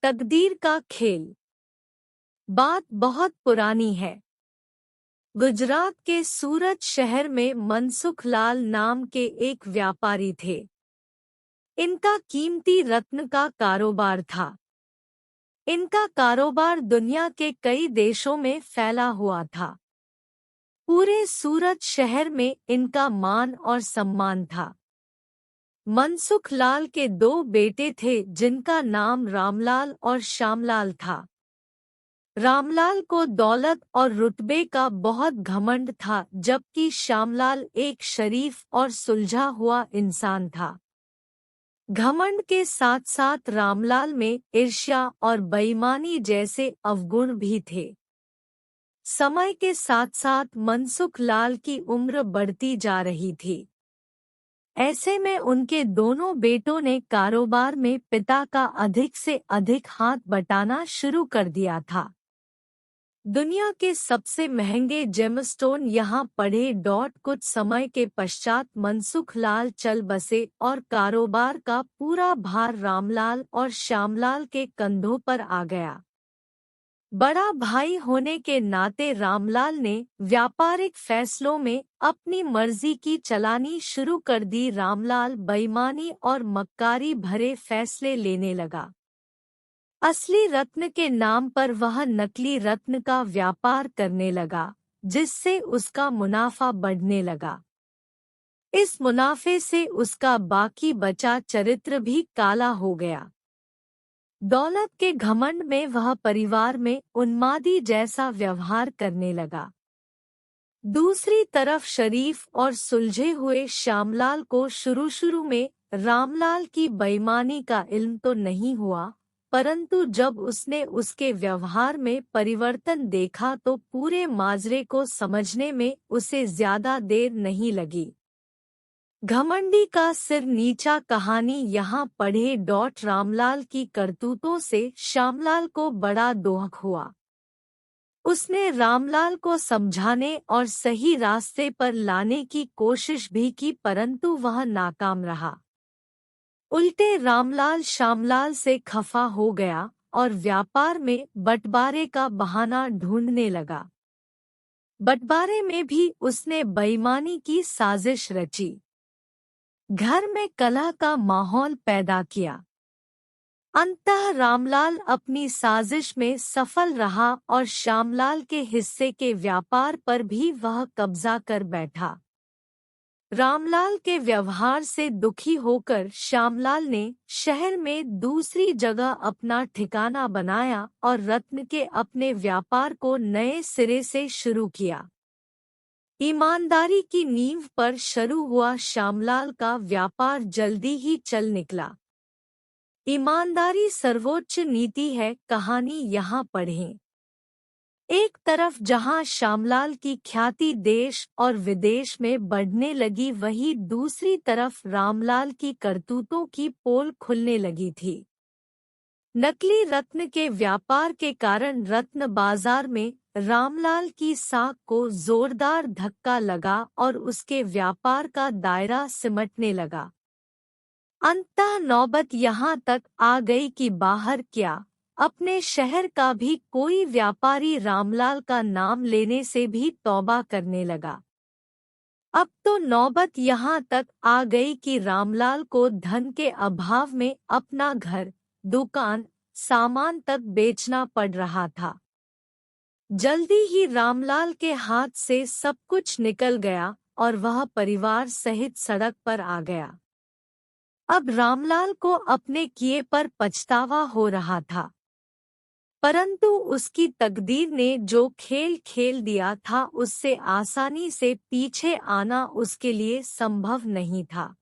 तकदीर का खेल। बात बहुत पुरानी है। गुजरात के सूरत शहर में मनसुख लाल नाम के एक व्यापारी थे। इनका कीमती रत्न का कारोबार था। इनका कारोबार दुनिया के कई देशों में फैला हुआ था। पूरे सूरत शहर में इनका मान और सम्मान था। मनसुख लाल के दो बेटे थे जिनका नाम रामलाल और श्यामलाल था। रामलाल को दौलत और रुतबे का बहुत घमंड था, जबकि श्यामलाल एक शरीफ और सुलझा हुआ इंसान था। घमंड के साथ साथ रामलाल में ईर्ष्या और बेईमानी जैसे अवगुण भी थे। समय के साथ साथ मनसुख लाल की उम्र बढ़ती जा रही थी। ऐसे में उनके दोनों बेटों ने कारोबार में पिता का अधिक से अधिक हाथ बटाना शुरू कर दिया था। दुनिया के सबसे महंगे जेमस्टोन यहाँ पड़े। कुछ समय के पश्चात मनसुख लाल चल बसे और कारोबार का पूरा भार रामलाल और श्यामलाल के कंधों पर आ गया। बड़ा भाई होने के नाते रामलाल ने व्यापारिक फैसलों में अपनी मर्जी की चलानी शुरू कर दी। रामलाल बेईमानी और मक्कारी भरे फैसले लेने लगा। असली रत्न के नाम पर वह नकली रत्न का व्यापार करने लगा, जिससे उसका मुनाफा बढ़ने लगा। इस मुनाफे से उसका बाकी बचा चरित्र भी काला हो गया। दौलत के घमंड में वह परिवार में उन्मादी जैसा व्यवहार करने लगा। दूसरी तरफ शरीफ और सुलझे हुए श्यामलाल को शुरू में रामलाल की बेईमानी का इल्म तो नहीं हुआ, परंतु जब उसने उसके व्यवहार में परिवर्तन देखा तो पूरे माजरे को समझने में उसे ज्यादा देर नहीं लगी। घमंडी का सिर नीचा कहानी यहाँ पढ़े। रामलाल की करतूतों से श्यामलाल को बड़ा दोहक हुआ। उसने रामलाल को समझाने और सही रास्ते पर लाने की कोशिश भी की, परंतु वह नाकाम रहा। उल्टे रामलाल श्यामलाल से खफा हो गया और व्यापार में बंटवारे का बहाना ढूंढने लगा। बंटवारे में भी उसने बेईमानी की साजिश रची। घर में कलह का माहौल पैदा किया। अंततः रामलाल अपनी साजिश में सफल रहा और श्यामलाल के हिस्से के व्यापार पर भी वह कब्जा कर बैठा। रामलाल के व्यवहार से दुखी होकर श्यामलाल ने शहर में दूसरी जगह अपना ठिकाना बनाया और रत्न के अपने व्यापार को नए सिरे से शुरू किया। ईमानदारी की नींव पर शुरू हुआ श्यामलाल का व्यापार जल्दी ही चल निकला। ईमानदारी सर्वोच्च नीति है कहानी यहाँ पढ़ें। एक तरफ जहाँ श्यामलाल की ख्याति देश और विदेश में बढ़ने लगी, वहीं दूसरी तरफ रामलाल की करतूतों की पोल खुलने लगी थी। नकली रत्न के व्यापार के कारण रत्न बाजार में रामलाल की साख को जोरदार धक्का लगा और उसके व्यापार का दायरा सिमटने लगा। अंततः नौबत यहाँ तक आ गई कि बाहर क्या, अपने शहर का भी कोई व्यापारी रामलाल का नाम लेने से भी तौबा करने लगा। अब तो नौबत यहाँ तक आ गई कि रामलाल को धन के अभाव में अपना घर, दुकान, सामान तक बेचना पड़ रहा था। जल्दी ही रामलाल के हाथ से सब कुछ निकल गया और वह परिवार सहित सड़क पर आ गया। अब रामलाल को अपने किए पर पछतावा हो रहा था, परंतु उसकी तकदीर ने जो खेल खेल दिया था उससे आसानी से पीछे आना उसके लिए संभव नहीं था।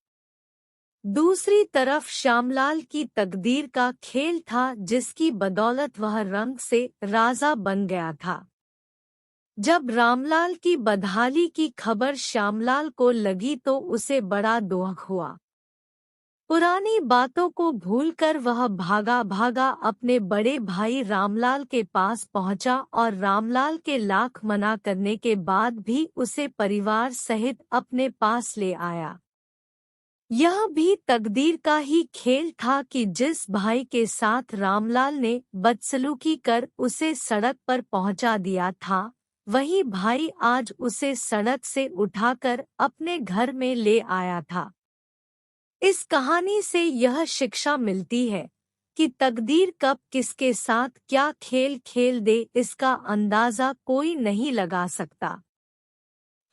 दूसरी तरफ श्यामलाल की तकदीर का खेल था, जिसकी बदौलत वह रंग से राजा बन गया था। जब रामलाल की बदहाली की खबर श्यामलाल को लगी तो उसे बड़ा दोहक हुआ। पुरानी बातों को भूलकर वह भागा भागा अपने बड़े भाई रामलाल के पास पहुंचा और रामलाल के लाख मना करने के बाद भी उसे परिवार सहित अपने पास ले आया। यह भी तकदीर का ही खेल था कि जिस भाई के साथ रामलाल ने बदसलूकी कर उसे सड़क पर पहुंचा दिया था, वही भाई आज उसे सड़क से उठाकर अपने घर में ले आया था। इस कहानी से यह शिक्षा मिलती है कि तकदीर कब किसके साथ क्या खेल खेल दे इसका अंदाजा कोई नहीं लगा सकता।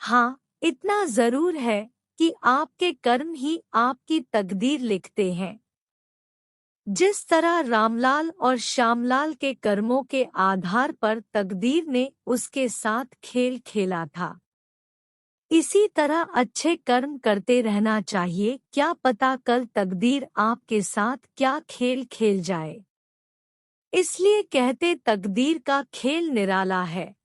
हाँ, इतना जरूर है कि आपके कर्म ही आपकी तकदीर लिखते हैं। जिस तरह रामलाल और श्यामलाल के कर्मों के आधार पर तकदीर ने उसके साथ खेल खेला था, इसी तरह अच्छे कर्म करते रहना चाहिए। क्या पता कल तकदीर आपके साथ क्या खेल खेल जाए। इसलिए कहते तकदीर का खेल निराला है।